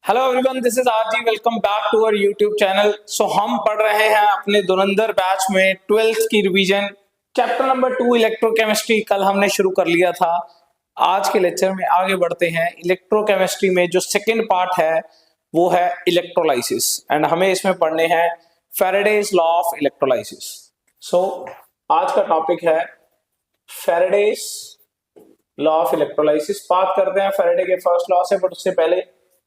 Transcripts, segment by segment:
Hello everyone, this is RG. Welcome back to our YouTube channel. So हम पढ़ रहे हैं अपने धुरंधर बैच में 12th की रिवीजन, चैप्टर नंबर 2 इलेक्ट्रोकेमिस्ट्री। कल हमने शुरू कर लिया था। आज के लेक्चर में आगे बढ़ते हैं। इलेक्ट्रोकेमिस्ट्री में जो सेकंड पार्ट है वो है इलेक्ट्रोलाइसिस, एंड हमें इसमें पढ़ने हैं फैराडेज लॉ ऑफ इलेक्ट्रोलाइसिस। सो आज का टॉपिक है फैराडेज लॉ ऑफ इलेक्ट्रोलाइसिस। बात करते हैं फैराडे के फर्स्ट लॉ से, बट उससे पहले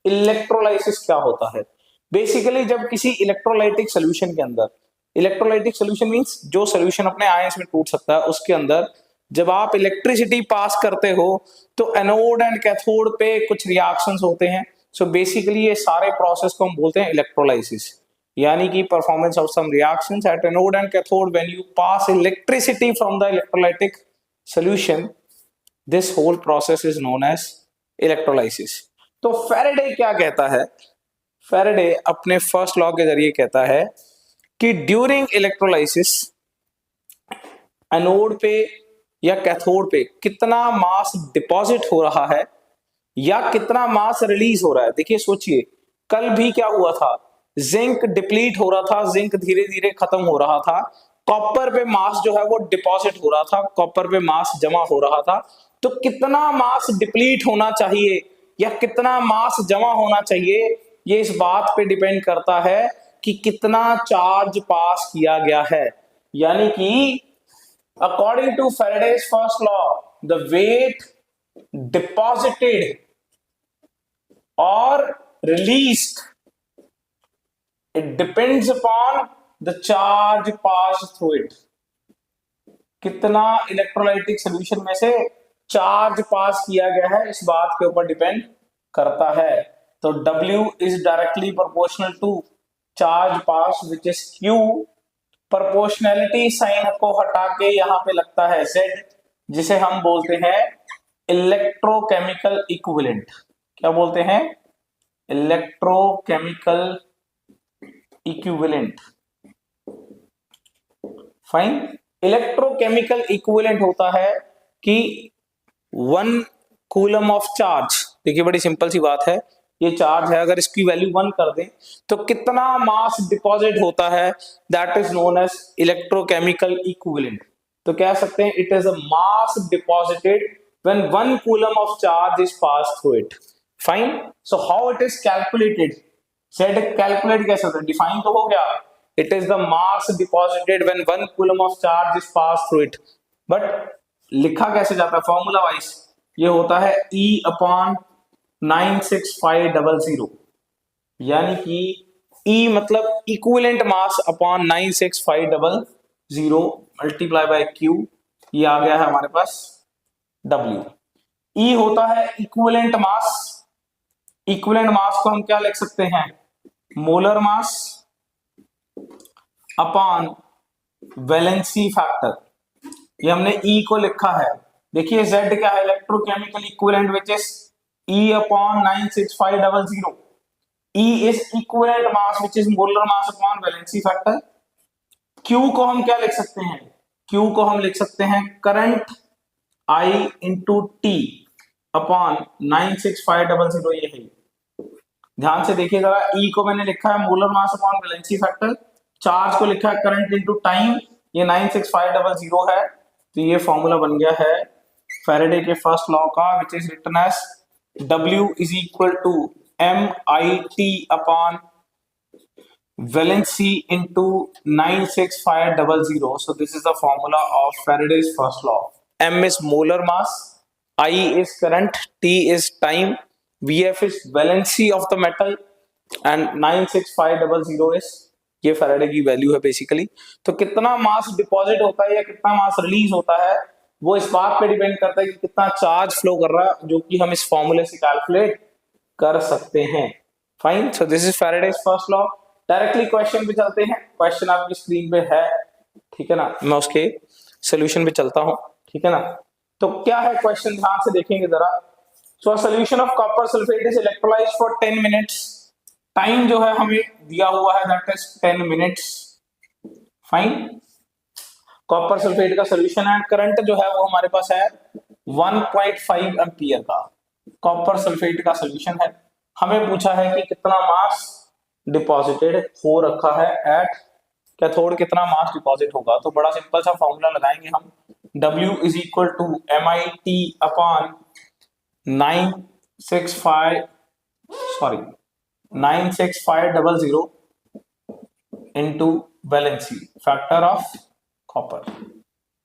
इलेक्ट्रोलाइसिस क्या होता है। बेसिकली जब किसी इलेक्ट्रोलाइटिक सोल्यूशन के अंदर, इलेक्ट्रोलाइटिक सोल्यूशन मींस जो सोल्यूशन अपने आयंस में टूट सकता है, उसके अंदर जब आप इलेक्ट्रिसिटी पास करते हो तो एनोड एंड कैथोड पे कुछ रिएक्शंस होते हैं। सो बेसिकली ये सारे प्रोसेस को हम बोलते हैं इलेक्ट्रोलाइसिस, यानी कि performance of some reactions at anode and cathode when you pass electricity from the electrolytic solution. This whole process is known as electrolysis. तो फैराडे क्या कहता है? फैराडे अपने फर्स्ट लॉ के जरिए कहता है कि ड्यूरिंग इलेक्ट्रोलाइसिस एनोड पे या कैथोड पे कितना मास डिपॉजिट हो रहा है या कितना मास रिलीज हो रहा है। देखिए सोचिए, कल भी क्या हुआ था, जिंक डिप्लीट हो रहा था, जिंक धीरे धीरे खत्म हो रहा था, कॉपर पे मास जो है वो डिपॉजिट हो रहा था, कॉपर पे मास जमा हो रहा था। तो कितना मास डिप्लीट होना चाहिए या कितना मास जमा होना चाहिए, ये इस बात पे डिपेंड करता है कि कितना चार्ज पास किया गया है। यानी कि according to Faraday's first law, the weight deposited और released, it depends upon the charge pass through it. कितना इलेक्ट्रोलाइटिक सोल्यूशन में से चार्ज पास किया गया है, इस बात के ऊपर डिपेंड करता है। तो W is directly proportional to charge pass which is Q। Proportionality sign को हटा के यहां पे लगता है Z, जिसे हम बोलते हैं इलेक्ट्रोकेमिकल इक्विवेलेंट। क्या बोलते हैं? Electrochemical equivalent. Fine. Electrochemical equivalent होता है कि 1 कूलम ऑफ चार्ज, देखिए बड़ी सिंपल सी बात है, ये चार्ज है, अगर इसकी वैल्यू 1 कर दें तो कितना मास डिपॉजिट होता है, that is known as electrochemical equivalent. तो कह सकते हैं it is a mass deposited when 1 coulomb of charge is pass through it. Fine. So how it is calculated? Said calculate कैसे होता है? डिफाइन तो हो गया, it is the mass deposited when 1 coulomb of charge is pass through it. But लिखा कैसे जाता है फॉर्मूला वाइज? ये होता है E अपॉन 96500, यानी कि E मतलब equivalent mass upon 96500 multiply by Q। ये आ गया है हमारे पास W। E होता है इक्विवेलेंट मास। इक्विवेलेंट मास को हम क्या लिख सकते हैं? Molar mass upon valency factor. ये हमने E को लिखा है। देखिए Z क्या है? Electrochemical equivalent which is E upon 96500। E is equivalent mass which is molar mass upon valency factor. Q को हम क्या लिख सकते हैं? Q को हम लिख सकते हैं current I into T upon 96500। ये है। ध्यान से देखिए जरा, E को मैंने लिखा है molar mass upon valency factor, charge को लिखा है करंट इंटू टाइम, ये 96500 है। तो ये फॉर्मूला बन गया है फैराडे के फर्स्ट लॉ का, which is written as W is equal to MIT upon valency into 96500। So this is the formula of Faraday's first law. M is molar mass, I is current, T is time, VF is valency of the metal and 96500 is ये Faraday की value है basically. तो कितना मास deposit होता है या कितना मास release होता है, वो इस बात पे डिपेंड करता है कि कितना चार्ज फ्लो कर रहा है, जो कि हम इस फॉर्मूले से कैलकुलेट कर सकते हैं। Fine. So this is Faraday's first law. Directly question पे चलते हैं। क्वेश्चन आपकी स्क्रीन पे है, ठीक है ना? मैं उसके सोल्यूशन पे चलता हूं, ठीक है ना? तो क्या है क्वेश्चन, ध्यान से देखेंगे जरा। So solution of copper sulphate is electrolysed for 10 minutes. Time जो है हमें दिया हुआ है, that is 10 minutes. Fine. Copper sulphate का सोल्यूशन है, करंट जो है वो हमारे पास है 1.5 एम्पियर का। कॉपर सल्फेट का सोल्यूशन है, हमें पूछा है कि कितना मास डिपॉजिटेड हो रखा है एट कैथोड, कितना मास डिपॉजिट होगा। तो बड़ा सिंपल सा फॉर्मूला लगाएंगे हम, W is equal to MIT upon 96500 into valency factor of copper.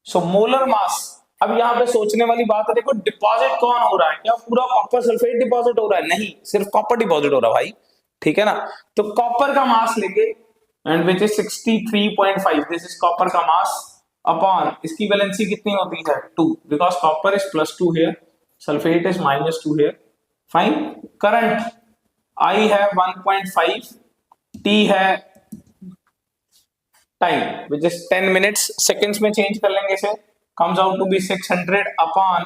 So molar mass, अब यहाँ पे सोचने वाली बात है, देखो डिपॉजिट कौन हो रहा है, क्या पूरा कॉपर सल्फेट डिपॉजिट हो रहा है? नहीं, सिर्फ कॉपर डिपॉजिट हो रहा है भाई, ठीक है ना। तो कॉपर का मास लेंगे and which is 63.5, this is copper का मास अपॉन इसकी वैलेंसी कितनी होती है 2, because copper is +2 here, sulphate is -2 here. Fine, current I है 1.5, T है time which is 10 minutes, seconds में चेंज कर लेंगे इसे, comes out to be 600 upon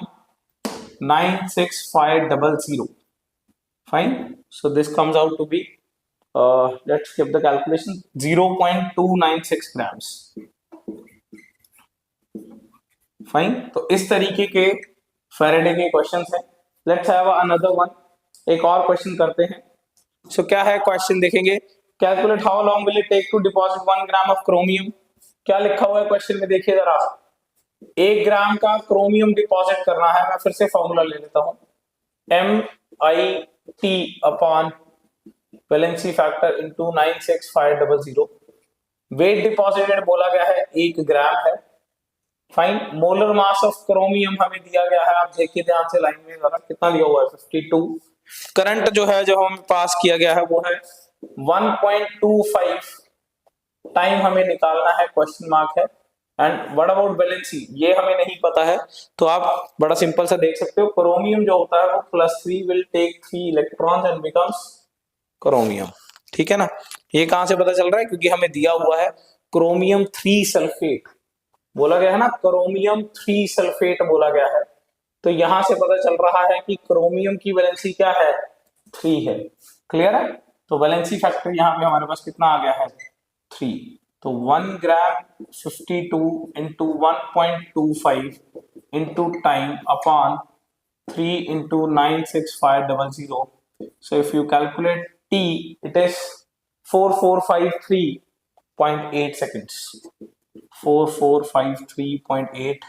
96500. Fine. So this comes out to be, let's give the calculation, 0.296 grams. Fine. तो इस तरीके के फैराडे के क्वेश्चंस हैं। Let's have another one. एक और क्वेश्चन करते हैं। So क्या है क्वेश्चन देखेंगे, calculate how long will it take to deposit 1 gram of chromium. क्या लिखा हुआ है क्वेश्चन में, देखिए जरा, 1 ग्राम का क्रोमियम डिपॉजिट करना है। मैं फिर से फॉर्मूला ले लेता हूं, MIT upon valency factor into 96500। Weight deposited बोला गया है 1 ग्राम है। Fine, molar mass of chromium हमें दिया गया है, आप देखिए ध्यान से लाइन में जरा, कितना दिया हुआ है 52। करंट जो है, जो हमें पास किया गया है वो है 1.25, टाइम हमें निकालना है, क्वेश्चन मार्क है। एंड व्हाट अबाउट वैलेंसी, ये हमें नहीं पता है। तो आप बड़ा सिंपल सा देख सकते हो, क्रोमियम जो होता है वो +3 will take 3 electrons and becomes chromium, ठीक है ना। ये कहां से पता चल रहा है, क्योंकि हमें दिया हुआ है क्रोमियम 3 सल्फेट, बोला गया है ना, क्रोमियम 3 सल्फेट बोला गया है। तो यहां से पता चल रहा है कि क्रोमियम की वैलेंसी क्या है, 3 है। क्लियर है। तो वैलेंसी फैक्टर यहाँ पे हमारे पास कितना आ गया है, 3। तो 1 ग्राम 52 into 1.25 into time upon 3 into 96500। So if you calculate T, it is 4453.8 seconds, 4453.8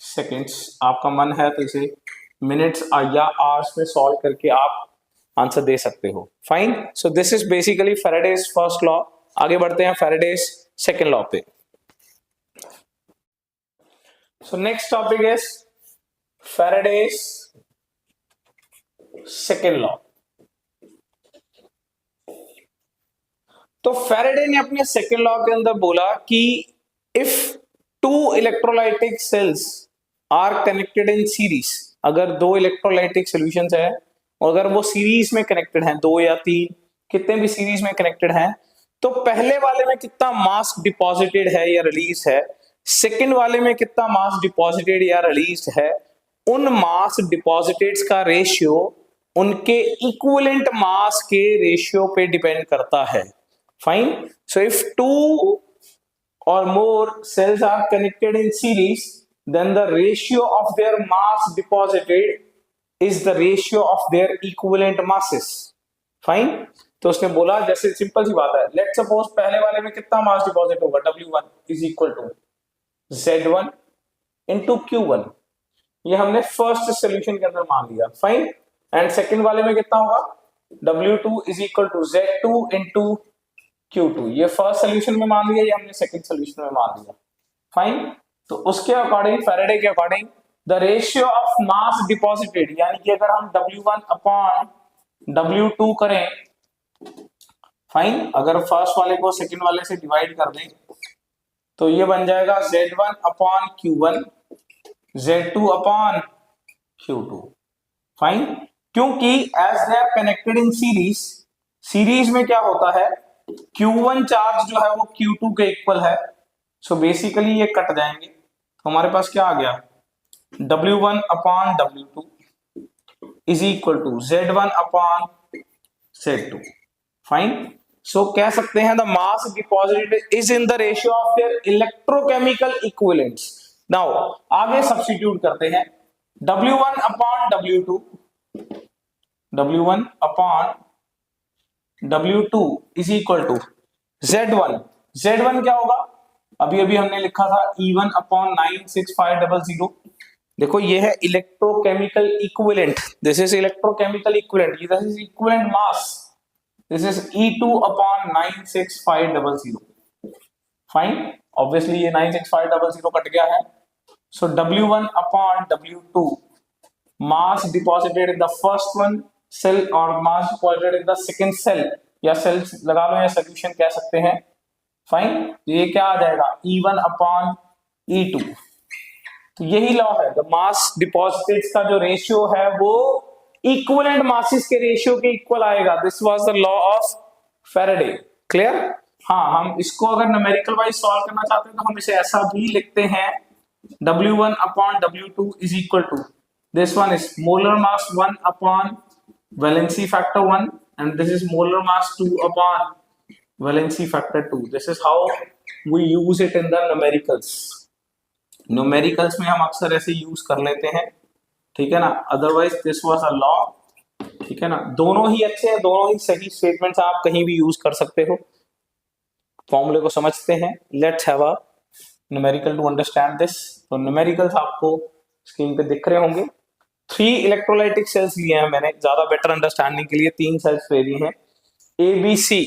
seconds. आपका मन है तो इसे मिनट्स या आवर्स में सॉल्व करके आप आंसर दे सकते हो। Fine, so this is basically Faraday's first law. आगे बढ़ते हैं फैराडेज सेकेंड लॉ पे। So next topic is Faraday's second law. तो फैराडे ने अपने सेकेंड लॉ के अंदर बोला कि if 2 electrolytic cells are connected in series, अगर 2 इलेक्ट्रोलाइटिक सॉल्यूशंस है और अगर वो सीरीज में कनेक्टेड हैं, 2 या 3, कितने भी सीरीज में कनेक्टेड हैं, तो पहले वाले में कितना मास डिपॉजिटेड है या रिलीज है, सेकेंड वाले में कितना मास डिपॉजिटेड या रिलीज है, उन मास डिपॉजिटेड्स का रेशियो उनके इक्विवेलेंट मास के रेशियो पे डिपेंड करता है। Fine, so if 2 or more cells are connected in series, then the ratio of their mass deposited is the ratio of their equivalent masses. Fine. तो उसने बोला, जैसे सिंपल सी बात है, लेट सपोज पहले वाले में कितना मास डिपॉजिट होगा, W1 is equal to Z1 into Q1, ये हमने फर्स्ट सोल्यूशन के अंदर मान लिया। फाइन, एंड सेकेंड वाले में कितना होगा, W2 is equal to Z2 into Q2, ये फर्स्ट सोल्यूशन में मान लिया, ये हमने सेकंड सोल्यूशन में मान लिया। फाइन, तो उसके अकॉर्डिंग, फैराडे के according, the ratio of mass deposited, यानी कि अगर हम W1 अपॉन W2 करें, फाइन, अगर फर्स्ट वाले को सेकंड वाले से डिवाइड कर दें तो ये बन जाएगा Z1 upon Q1, Z2 upon Q2। Fine, क्योंकि as they are connected in series, series में क्या होता है, Q1 चार्ज जो है वो Q2 के इक्वल है। सो बेसिकली ये कट जाएंगे, तो हमारे पास क्या आ गया, W1 upon W2 is equal to Z1 upon Z2। Fine, so कह सकते हैं the mass deposited is in the ratio of their electrochemical equivalents. Now आगे सब्स्टिट्यूट करते हैं, W1 upon W2, W1 upon W2 is equal to Z1। Z1 क्या होगा, अभी अभी हमने लिखा था E1 अपॉन 96500। देखो ये है electrochemical equivalent, this is electrochemical equivalent, this is equivalent mass, this is E2 upon 96500। Fine, obviously ये 96500 कट गया है। सो W1 upon W2 mass deposited in the first one cell और mass deposited in the second cell, या sales लगा लो या solution कह सकते हैं। फाइन, ये क्या आ जाएगा E1 अपॉन E2। तो यही लॉ है, द मास डिपॉजिटेड का जो रेशियो है वो इक्विवेलेंट मासेस के रेशियो के इक्वल आएगा। This was the law of Faraday. Clear? हाँ, हम इसको अगर न्यूमेरिकल वाइज सॉल्व करना चाहते हैं तो हम इसे ऐसा भी लिखते हैं, W1 upon W2 is equal to, this one is molar mass 1 upon valency factor 1 and this is molar mass 2 upon valency factor 2. This is how we use it in the numericals. Numericals में हम अक्सर ऐसे use कर लेते हैं, ठीक है ना। Otherwise this was a law, ठीक है ना। दोनों ही अच्छे हैं, दोनों ही सही स्टेटमेंट्स आप कहीं भी यूज कर सकते हो। फॉर्मूले को समझते हैं, let's have a numerical to understand this. तो न्यूमेरिकल्स आपको स्क्रीन पे दिख रहे होंगे। 3 इलेक्ट्रोलाइटिक सेल्स लिए हैं मैंने ज्यादा बेटर अंडरस्टैंडिंग के लिए, 3 सेल्स ले ली हैं ABC।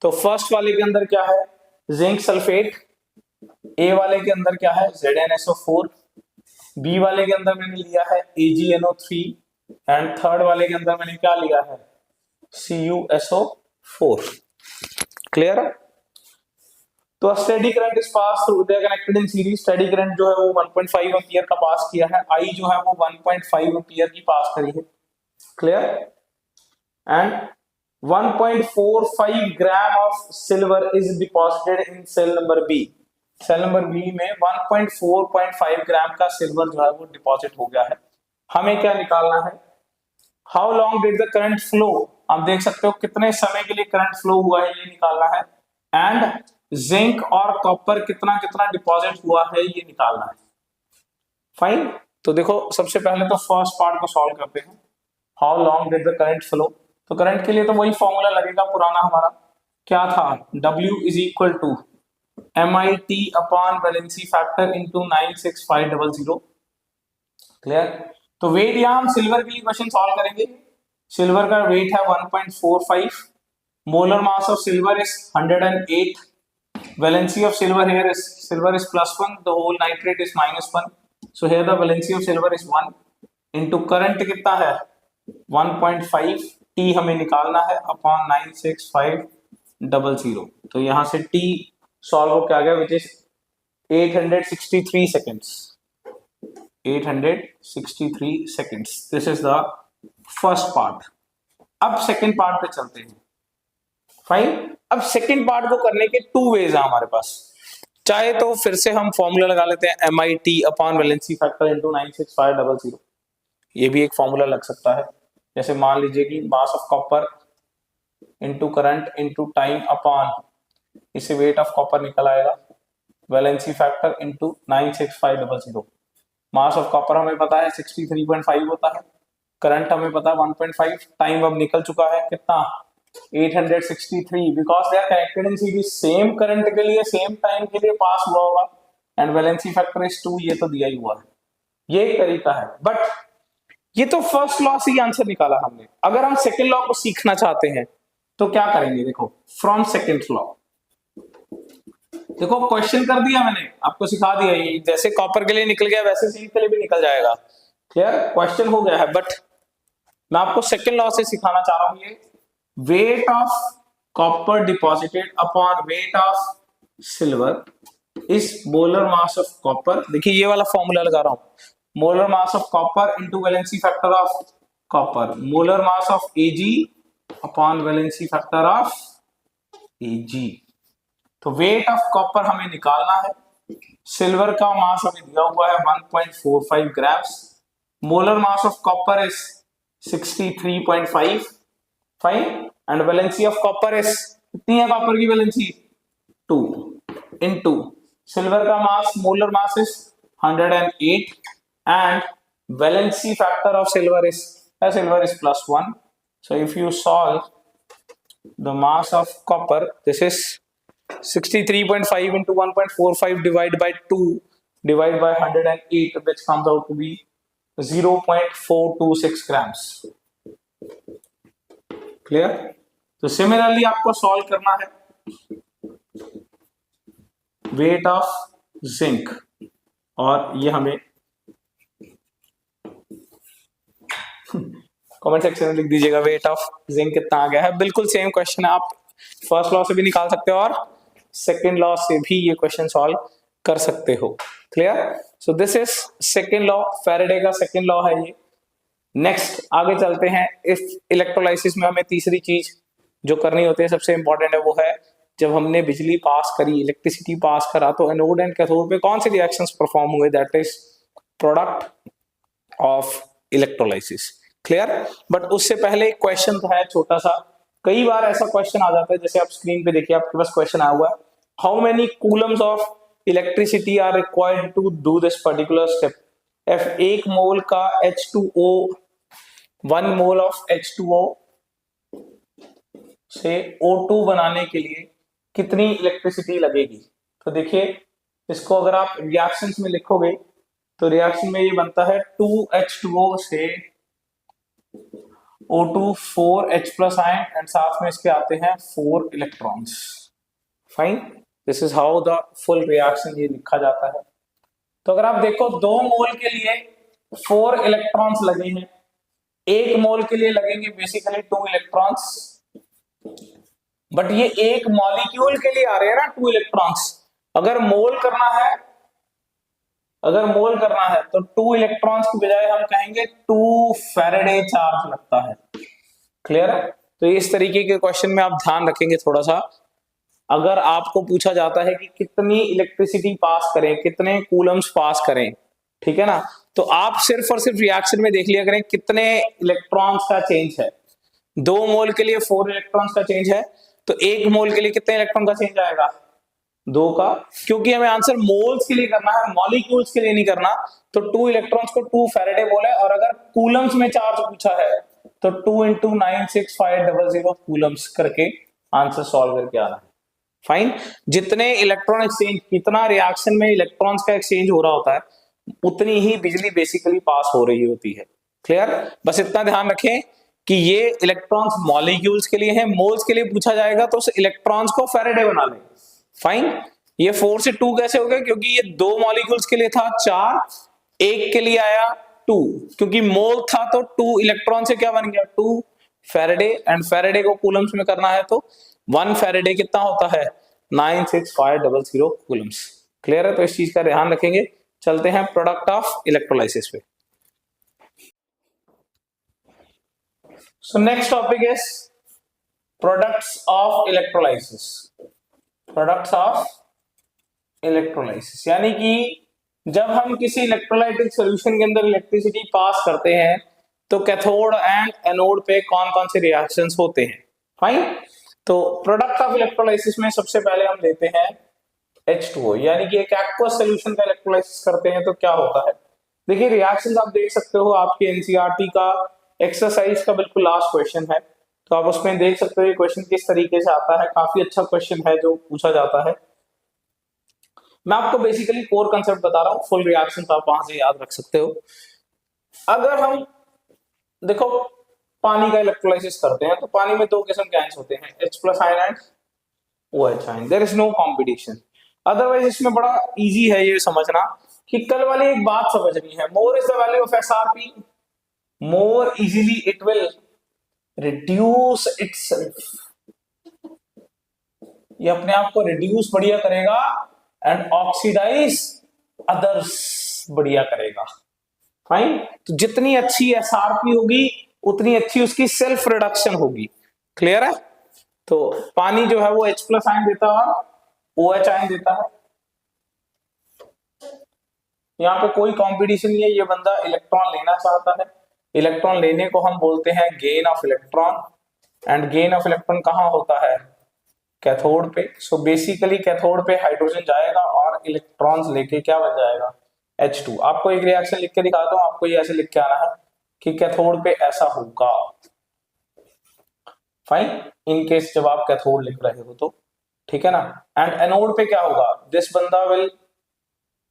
तो फर्स्ट वाले के अंदर क्या है, जिंक सल्फेट। ए वाले के अंदर क्या है, ZnSO4। बी वाले के अंदर मैंने लिया है AgNO3 एंड थर्ड वाले के अंदर मैंने क्या लिया है, CuSO4। क्लियर? तो steady current is pass through, they are connected in series. Steady current जो है वो 1.5 एम्पियर का पास किया है, आई जो है वो 1.5 एम्पियर की पास करी है। Clear? And 1.45 gram of silver is deposited in cell number B. Cell number B में 1.45 ग्राम का सिल्वर जो है वो डिपॉजिट हो गया है। हमें क्या निकालना है, how long did the current flow, आप देख सकते हो कितने समय के लिए करंट फ्लो हुआ है, ये निकालना है। एंड जिंक और कॉपर कितना कितना डिपॉजिट हुआ है, ये निकालना है। फाइन, तो देखो सबसे पहले तो फर्स्ट पार्ट को सॉल्व करते हैं, how long did the current flow. तो करंट के लिए तो वही फॉर्मूला लगेगा पुराना हमारा, क्या था, W is equal to MIT upon valency factor into 96500। Clear? तो वेट यहाँ हम सिल्वर के लिए क्वेश्चन सॉल्व करेंगे। सिल्वर का वेट है 1.45, molar mass of silver is 108, valency of silver here is, silver is +1, the whole nitrate is -1, so here the valency of silver is 1 into current कितना है 1.5, T हमें निकालना है अपॉन 96500। तो यहां से T सॉल्व हो क्या गया, which is 863 seconds, 863 seconds. This is the first part. अब सेकेंड पार्ट पे चलते हैं। फाइन, अब सेकंड पार्ट को करने के 2 वेज है हमारे पास। चाहे तो फिर से हम फॉर्मूला लगा लेते हैं MIT upon valency factor into 96500, ये भी एक फॉर्मूला लग सकता है। जैसे मान लीजिए कि mass of copper into current into time upon, इससे वेट ऑफ कॉपर निकल आएगा, valency factor into 96500। Mass of copper हमें पता है 63.5 होता है, करंट हमें पता है 1.5, टाइम अब निकल चुका है कितना 863, because they are connected in series. Same current के लिए सेम टाइम के लिए पास हुआ होगा एंड वैलेंसी फैक्टर इज 2, ये तो दिया ही हुआ है। ये एक तरीका है, बट ये तो फर्स्ट लॉ से ही आंसर निकाला हमने। अगर हम सेकंड लॉ को सीखना चाहते हैं तो क्या करेंगे, देखो फ्रॉम सेकंड लॉ, देखो क्वेश्चन कर दिया मैंने, आपको सिखा दिया, ये जैसे कॉपर के लिए निकल गया वैसे सिल्क के लिए भी निकल जाएगा। क्लियर? क्वेश्चन हो गया है, बट मैं आपको सेकंड लॉ से सिखाना चाह रहा हूं। ये weight of copper deposited upon weight of silver is molar mass of copper। देखिए ये वाला फॉर्मूला लगा रहा हूं, molar mass of copper into valency factor of copper, molar mass of Ag upon valency factor of Ag। तो weight of copper हमें निकालना है, सिल्वर का मास हमें दिया हुआ है 1.45 grams, molar mass of copper is 63.5, fine, and valency of copper is, कितनी है कॉपर की वैलेंसी 2 इनटू सिल्वर का mass, molar mass is 108 and valency factor of silver is +1। So if you solve the mass of copper, this is 63.5 into 1.45 divided by 2 divided by 108, which comes out to be 0.426 grams. Clear? तो similarly आपको solve करना है weight of zinc, और ये हमें comment section में लिख दीजिएगा वेट ऑफ जिंक कितना आ गया है। बिल्कुल सेम क्वेश्चन है, आप फर्स्ट लॉ से भी निकाल सकते हो और सेकेंड लॉ से भी ये क्वेश्चन सॉल्व कर सकते हो। Clear? So this is second law, Faraday का सेकेंड लॉ है ये। नेक्स्ट आगे चलते हैं। इस इलेक्ट्रोलाइसिस में हमें तीसरी चीज जो करनी होती है, सबसे इंपॉर्टेंट है, वो है जब हमने बिजली पास करी, इलेक्ट्रिसिटी पास करा, तो एनोड एंड कैथोड पे कौन से रिएक्शंस परफॉर्म हुए, that is product of electrolysis. Clear? But उससे पहले एक क्वेश्चन है छोटा सा, कई बार ऐसा क्वेश्चन आ जाता है, जैसे आप स्क्रीन पे देखिए आपके पास क्वेश्चन आया हुआ है, how many coulombs of electricity are required to do this particular step. F 1 mole का H2O, 1 मोल ऑफ H2O से O2 बनाने के लिए कितनी इलेक्ट्रिसिटी लगेगी। तो देखिए इसको अगर आप रिएक्शंस में लिखोगे तो रिएक्शन में ये बनता है 2H2O से O2 4H plus ion, and साथ में इसके आते हैं 4 electrons. Fine, this is how the full reaction ये लिखा जाता है। तो अगर आप देखो 2 मोल के लिए 4 इलेक्ट्रॉन्स लगे हैं, 1 मोल के लिए लगेंगे बेसिकली 2 इलेक्ट्रॉन्स, बट ये एक मॉलिक्यूल के लिए आ रहे हैं ना 2 इलेक्ट्रॉन्स। अगर मोल करना है तो 2 इलेक्ट्रॉन्स की बजाय हम कहेंगे 2 फैराडे चार्ज लगता है। क्लियर है? तो इस तरीके के क्वेश्चन में आप ध्यान रखेंगे थोड़ा सा। अगर आपको पूछा जाता है कि कितनी इलेक्ट्रिसिटी पास करें, कितने कूलम्स पास करें, ठीक है ना, तो आप सिर्फ और सिर्फ रिएक्शन में देख लिया करें कितने इलेक्ट्रॉन्स का चेंज है। 2 मोल के लिए 4 इलेक्ट्रॉन्स का चेंज है, तो 1 मोल के लिए कितने इलेक्ट्रॉन का चेंज आएगा, 2 का, क्योंकि हमें आंसर मोल्स के लिए करना है, मॉलिक्यूल्स के लिए नहीं करना। तो 2 इलेक्ट्रॉन्स को 2 फैराडे बोला है, और अगर कूलम्स में चार्ज पूछा है तो 2 into 96500 कूलम्स करके आंसर सॉल्व करके आना है। फाइन, जितने इलेक्ट्रॉन एक्सचेंज, कितना रिएक्शन में इलेक्ट्रॉन्स का एक्सचेंज हो रहा होता है, उतनी ही बिजली बेसिकली पास हो रही होती है। क्लियर? बस इतना ध्यान रखें कि ये इलेक्ट्रॉन्स मॉलिक्यूल्स के लिए हैं, मोल्स के लिए पूछा जाएगा तो उस इलेक्ट्रॉन्स को फैराडे बना लें। फाइन, ये 4 से 2 कैसे हो गया, क्योंकि ये 2 मॉलिक्यूल्स के लिए था 4, 1 के लिए आया 2, क्योंकि मोल था तो 2 इलेक्ट्रॉन से क्या बन गया 2 फैराडे, एंड फैराडे को कूलम्स में करना है तो 1 फैराडे कितना होता है 96500 कूलम्स। क्लियर है? तो इस चीज का ध्यान रखेंगे। चलते हैं प्रोडक्ट ऑफ इलेक्ट्रोलाइसिस पे। So next topic is products of electrolysis. Products of electrolysis यानी कि जब हम किसी इलेक्ट्रोलाइटिक सॉल्यूशन के अंदर इलेक्ट्रिसिटी पास करते हैं तो कैथोड एंड एनोड पे कौन कौन से रिएक्शंस होते हैं। फाइन, तो प्रोडक्ट ऑफ इलेक्ट्रोलाइसिस में सबसे पहले हम लेते हैं H2O, यानी कि एक एक्वस सॉल्यूशन का इलेक्ट्रोलाइसिस करते हैं तो क्या होता है। देखिए रिएक्शंस आप देख सकते हो, आपके एनसीईआरटी का एक्सरसाइज का बिल्कुल लास्ट क्वेश्चन है, तो आप उसमें देख सकते हो ये क्वेश्चन किस तरीके से आता है। काफी अच्छा क्वेश्चन है जो पूछा जाता है। मैं आपको बेसिकली कोर कंसेप्ट बता रहा हूँ, फुल रिएक्शन आप वहां से याद रख सकते हो। अगर हम देखो पानी का इलेक्ट्रोलाइसिस करते हैं तो पानी में 2 किस्म के आयंस होते हैं, H plus ion and OH ion. There is no competition. Otherwise इसमें बड़ा इजी है ये समझना कि कल वाली एक बात समझनी है, more is the value of SRP, more easily it will reduce itself. ये अपने आप को रिड्यूस बढ़िया करेगा एंड ऑक्सीडाइज अदर्स बढ़िया करेगा। फाइन, तो जितनी अच्छी SRP होगी उतनी अच्छी उसकी सेल्फ रिडक्शन होगी। क्लियर है? तो पानी जो है वो H प्लस आयन देता है और OH आयन देता है। यहाँ पे कोई कंपटीशन नहीं है, ये बंदा इलेक्ट्रॉन लेना चाहता है। इलेक्ट्रॉन लेने को हम बोलते हैं gain of electron, and gain of electron कहाँ होता है, कैथोड पे। सो बेसिकली कैथोड पे हाइड्रोजन जाएगा और इलेक्ट्रॉन्स लेके क्या बन जाएगा H2। आपको एक रिएक्शन लिख के दिखाता हूँ, आपको ये ऐसे लिख के आना है कि कैथोड पे ऐसा होगा। फाइन, इन केस जब आप कैथोड लिख रहे हो तो, ठीक है ना। एंड एनोड पे क्या होगा, दिस बंदा will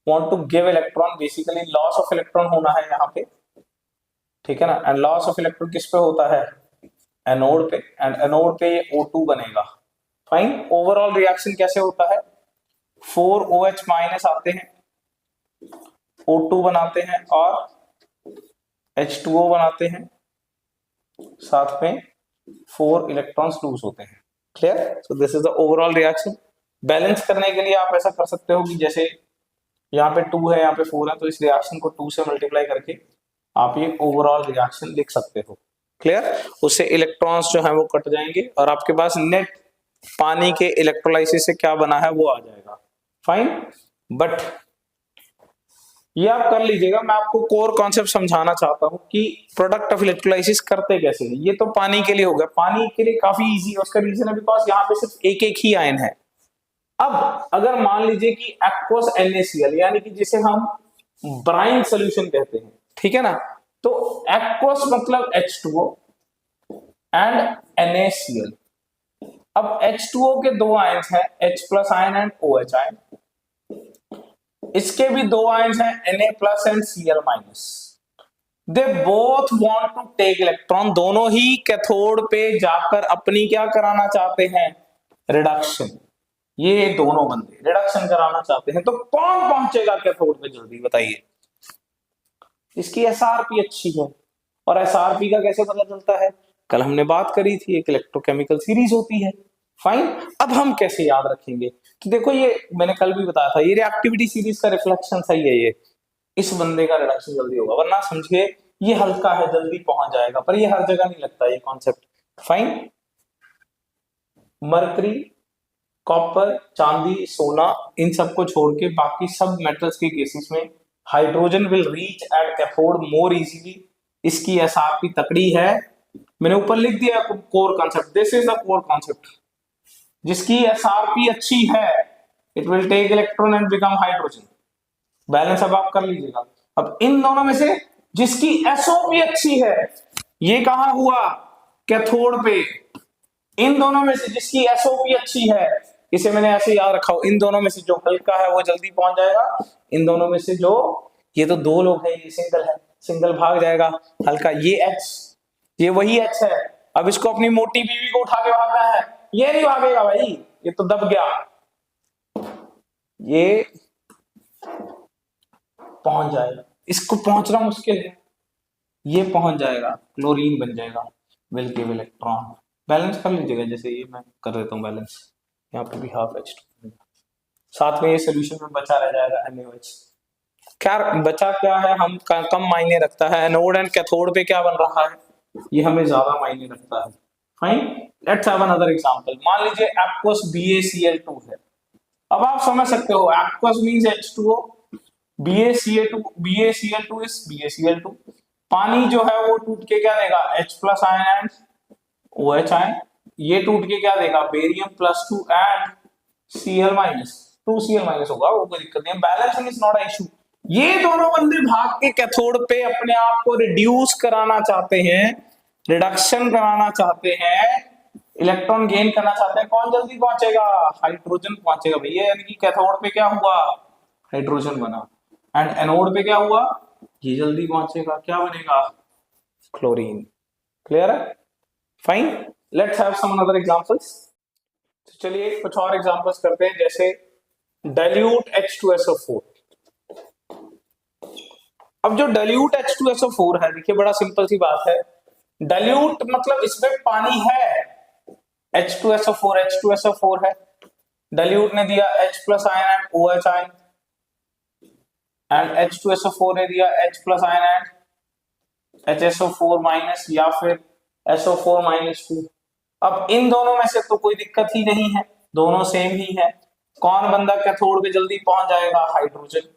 want to give electron, basically loss of electron होना है यहाँ पे, ठीक है ना। एंड लॉस ऑफ इलेक्ट्रॉन किस पे होता है, एनोड पे, एंड एनोड पे ये O2 बनेगा। फाइन, ओवरऑल रिएक्शन कैसे होता है, 4OH माइनस आते हैं, O2 बनाते हैं और H2O बनाते हैं, साथ में 4 इलेक्ट्रॉन्स लूज होते हैं। Clear, so this is the overall reaction. Balance करने के लिए आप ऐसा कर सकते हो कि जैसे यहाँ पे 2 है, यहाँ पे 4 है, तो इस रिएक्शन को 2 से मल्टीप्लाई करके आप ये ओवरऑल रिएक्शन लिख सकते हो। क्लियर, उससे इलेक्ट्रॉन्स जो है वो कट जाएंगे और आपके पास नेट पानी के इलेक्ट्रोलाइसिस से क्या बना है वो आ जाएगा। फाइन, बट ये आप कर लीजिएगा, मैं आपको कोर कॉन्सेप्ट समझाना चाहता हूं कि प्रोडक्ट ऑफ इलेक्ट्रोलाइसिस करते कैसे हैं। ये तो पानी के लिए हो गया, पानी के लिए काफी इजी है, उसका रीजन है बिकॉज यहाँ पे सिर्फ एक एक ही आयन है। अब अगर मान लीजिए कि एक्वस NaCl, यानी कि जिसे हम ब्राइन सोल्यूशन कहते हैं, ठीक है ना, तो एक्वस मतलब H2O एंड NaCl। अब H2O के दो आयन्स हैं, H+ ion and OH ion, इसके भी दो आयन्स हैं, Na+ and Cl-। They both want to take electron, दोनों ही कैथोड पे जाकर अपनी क्या कराना चाहते हैं, रिडक्शन। ये दोनों बंदे रिडक्शन कराना चाहते हैं, तो कौन पहुंचेगा कैथोड पे जल्दी बताइए। इसकी SRP अच्छी है, और SRP का कैसे पता चलता है, कल हमने बात करी थी, एक इलेक्ट्रोकेमिकल सीरीज होती है। फाइन, अब हम कैसे याद रखेंगे, तो देखो ये मैंने कल भी बताया था, ये रिएक्टिविटी सीरीज का रिफ्लेक्शन सही है, ये इस बंदे का रिडक्शन जल्दी होगा, वरना समझिए ये हल्का है जल्दी पहुंच जाएगा, पर ये हर जगह नहीं लगता ये कॉन्सेप्ट। फाइन, मरकरी, कॉपर, चांदी, सोना, इन सबको छोड़ के बाकी सब मेटल्स के केसेस में hydrogen will reach at cathode more easily. इसकी SRP तकड़ी है, मैंने ऊपर लिख दिया core concept, this is the core concept. जिसकी SRP अच्छी है, it will take electron and become hydrogen. Balance अब आप कर लीजिएगा। अब इन दोनों में से जिसकी SOP अच्छी है, ये कहां हुआ, कैथोड पे। इन दोनों में से जिसकी SOP अच्छी है, इसे मैंने ऐसे याद रखा हो, इन दोनों में से जो हल्का है वो जल्दी पहुंच जाएगा, इन दोनों में से जो, ये तो दो लोग हैं, ये सिंगल है, सिंगल भाग जाएगा, हल्का ये H, ये वही H है। अब इसको अपनी मोटी बीवी को उठा के भागना है, ये नहीं भागेगा भाई, ये तो दब गया, ये पहुंच जाएगा, इसको पहुंचना मुश्किल है, ये पहुंच जाएगा, क्लोरीन बन जाएगा, विल गिव इलेक्ट्रॉन। बैलेंस कर लीजिएगा, जैसे ये मैं कर देता हूँ बैलेंस, यहाँ पे भी हाफ H2, साथ में ये सोल्यूशन में बचा रह जाएगा NaOH। क्या बचा, क्या है, हम कम मायने रखता है, एनोड एंड कैथोड पे क्या बन रहा है, ये हमें ज्यादा मायने रखता है। Fine, let's have another example. मान लीजिए एक्वस BaCl2 है। अब आप समझ सकते हो, aqueous means H2O, BaCl2 is BaCl2। पानी जो है वो टूट के क्या देगा, H+ ion and OH ion, ये टूट के क्या देगा, Barium+2 एंड Cl-, 2Cl- होगा, वो कोई दिक्कत नहीं है, balancing is not a issue. ये दोनों बंदे भाग के कैथोड पे अपने आप को रिड्यूस कराना चाहते हैं, रिडक्शन कराना चाहते हैं, इलेक्ट्रॉन गेन करना चाहते हैं, कौन जल्दी पहुंचेगा, हाइड्रोजन पहुंचेगा भैया। यानी कि कैथोड पे क्या हुआ, हाइड्रोजन बना, एंड एनोड पे क्या हुआ, ये जल्दी पहुंचेगा, क्या बनेगा, क्लोरीन। क्लियर है, fine, let's have some other examples. तो चलिए कुछ और एग्जांपल्स करते हैं, जैसे डाइल्यूट H2SO4। अब जो डाइल्यूट H2SO4 है, देखिए बड़ा सिंपल सी बात है, डाइल्यूट मतलब इसमें पानी है, H2SO4 है, डाइल्यूट ने दिया H+ ion and OH ion, and H2SO4 ने दिया H+ आयन एंड HSO4- या फिर SO4-2। अब इन दोनों में से तो कोई दिक्कत ही नहीं है, दोनों सेम ही है, कौन बंदा कैथोड पे जल्दी पहुंच जाएगा, हाइड्रोजन,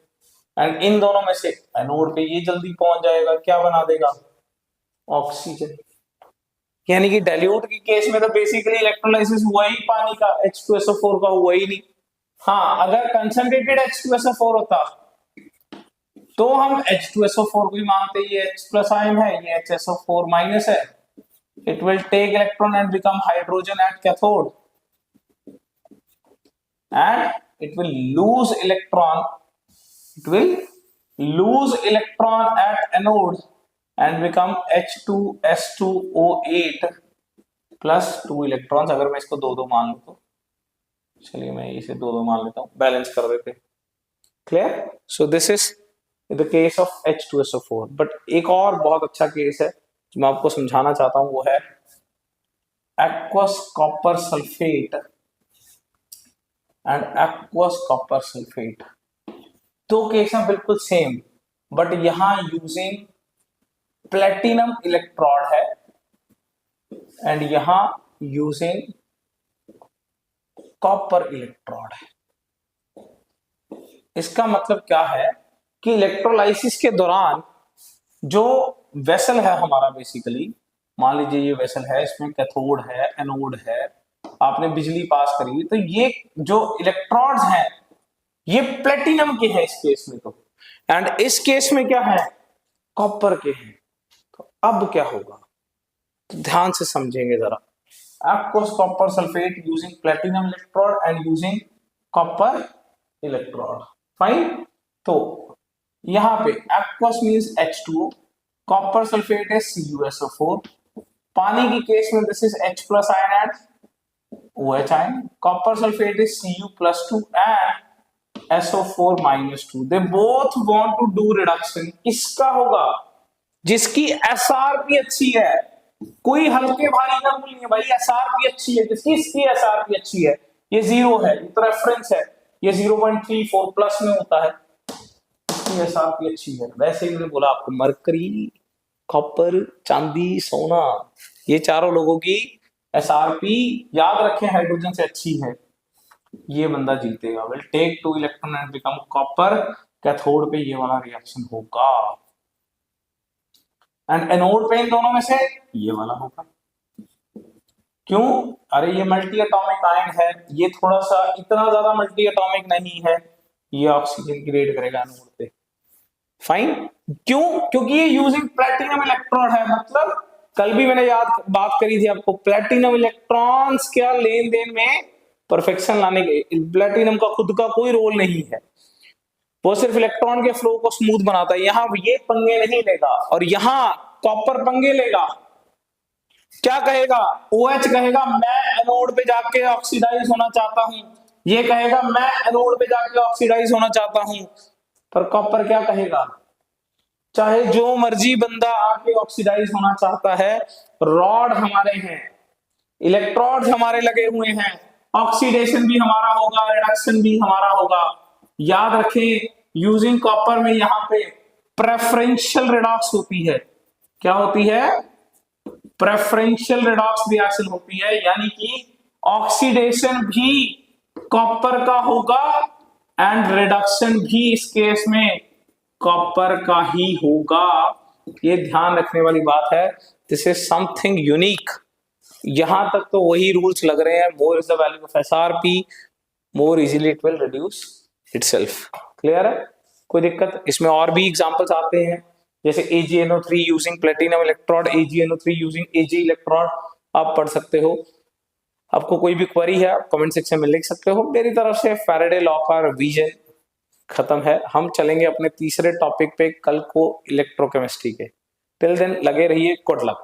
एंड इन दोनों में से एनोड पे ये जल्दी पहुंच जाएगा, क्या बना देगा, ऑक्सीजन। यानी कि डाइल्यूट के केस में तो बेसिकली इलेक्ट्रोलाइसिस हुआ ही पानी का, H2SO4 का हुआ ही नहीं। हाँ, अगर कंसंट्रेटेड H2SO4 होता तो हम H2SO4 को ही मानते, ये H+ आयन है, ये HSO4- है, It will take electron and become hydrogen at cathode, and it will lose electron. It will lose electron at anode and become H2S2O8 plus 2 electrons. अगर मैं इसको दो दो मान लूं तो चलिए मैं इसे दो दो मान लेता हूं, बैलेंस कर देते। Clear? So this is the case of H2SO4। But एक और बहुत अच्छा केस है जो मैं आपको समझाना चाहता हूं, वो है aqueous copper sulfate and aqueous copper sulfate। दो केस हैं बिल्कुल सेम, बट यहां यूजिंग प्लेटिनम इलेक्ट्रोड है एंड यहां यूजिंग कॉपर इलेक्ट्रोड है। इसका मतलब क्या है कि इलेक्ट्रोलाइसिस के दौरान जो वेसल है हमारा, बेसिकली मान लीजिए ये वेसल है, इसमें कैथोड है, एनोड है, आपने बिजली पास करी, तो ये जो इलेक्ट्रॉन्स हैं ये प्लेटिनम के हैं इस केस में, तो एंड इस केस में क्या है, कॉपर के हैं। तो अब क्या होगा, तो ध्यान से समझेंगे जरा। aqueous copper sulfate using platinum electrode and using copper electrode। Fine. तो यहां पे aqueous means H2O, copper sulfate is CuSO4, पानी की केस में this is H plus ion and OH ion, copper sulfate is Cu plus 2 and SO4 minus 2। they both want to do reduction। किसका होगा, जिसकी SRP अच्छी है। कोई हल्के भारी ना बोलिए भाई, SRP अच्छी है, जिसकी इसकी SRP अच्छी है, ये 0 है, ये तो रेफरेंस है, ये 0.34 प्लस में होता है, इसकी SRP अच्छी है। वैसे ही मैंने बोला आपको, मरकरी, कॉपर, चांदी, सोना, ये चारों लोगों की SRP याद रखें हाइड्रोजन से अच्छी है, ये बंदा जीतेगा। Will take 2 electron and become copper, cathode पे ये वाला रिएक्शन होगा, एंड एनोड पे इन दोनों में से ये वाला होगा। क्यों? अरे ये मल्टी एटॉमिक आयन है, ये थोड़ा सा इतना ज्यादा मल्टी एटॉमिक नहीं है, ये ऑक्सीजन क्रिएट करेगा एनोड पे। फाइन। क्यों? क्योंकि ये यूजिंग प्लेटिनम इलेक्ट्रोड है। मतलब कल भी मैंने बात करी थी आपको, प्लेटिनम इलेक्ट्रॉन्स क्या लेन देन में परफेक्शन लाने के, प्लेटिनम का खुद का कोई रोल नहीं है, वो सिर्फ इलेक्ट्रॉन के फ्लो को स्मूथ बनाता है। यहां ये पंगे नहीं लेगा, और यहां कॉपर पंगे लेगा। क्या कहेगा, OH कहेगा मैं एनोड पे जाके ऑक्सीडाइज होना चाहता हूं, ये कहेगा मैं एनोड पे जाके ऑक्सीडाइज होना चाहता हूं, पर कॉपर क्या कहेगा, चाहे जो मर्जी बंदा आके ऑक्सीडाइज होना चाहता है, रॉड हमारे हैं, इलेक्ट्रोड्स हमारे लगे हुए हैं, ऑक्सीडेशन भी हमारा होगा, रिडक्शन भी हमारा होगा। याद रखें, यूजिंग कॉपर में यहां पे प्रेफरेंशियल रिडॉक्स होती है। क्या होती है? प्रेफरेंशियल रिडॉक्स रिएक्शन होती है, यानी कि ऑक्सीडेशन भी कॉपर का होगा एंड रिडक्शन भी इस केस में कॉपर का ही होगा। ये ध्यान रखने वाली बात है, दिस इज समथिंग यूनिक। यहां तक तो वही रूल्स लग रहे हैं, more is the value of SRP, more easily it will reduce itself. Clear है? कोई दिक्कत? इसमें और भी एग्जांपल्स आते हैं, जैसे AgNO3 using platinum electrode, AgNO3 using Ag electrode, आप पढ़ सकते हो। आपको कोई भी क्वेरी है आप कमेंट सेक्शन में लिख सकते हो। मेरी तरफ से फैराडे लॉ का रिवीजन खत्म है। हम चलेंगे अपने तीसरे टॉपिक पे कल को, इलेक्ट्रोकेमिस्ट्री के। टिल देन लगे रहिए, गुड लक।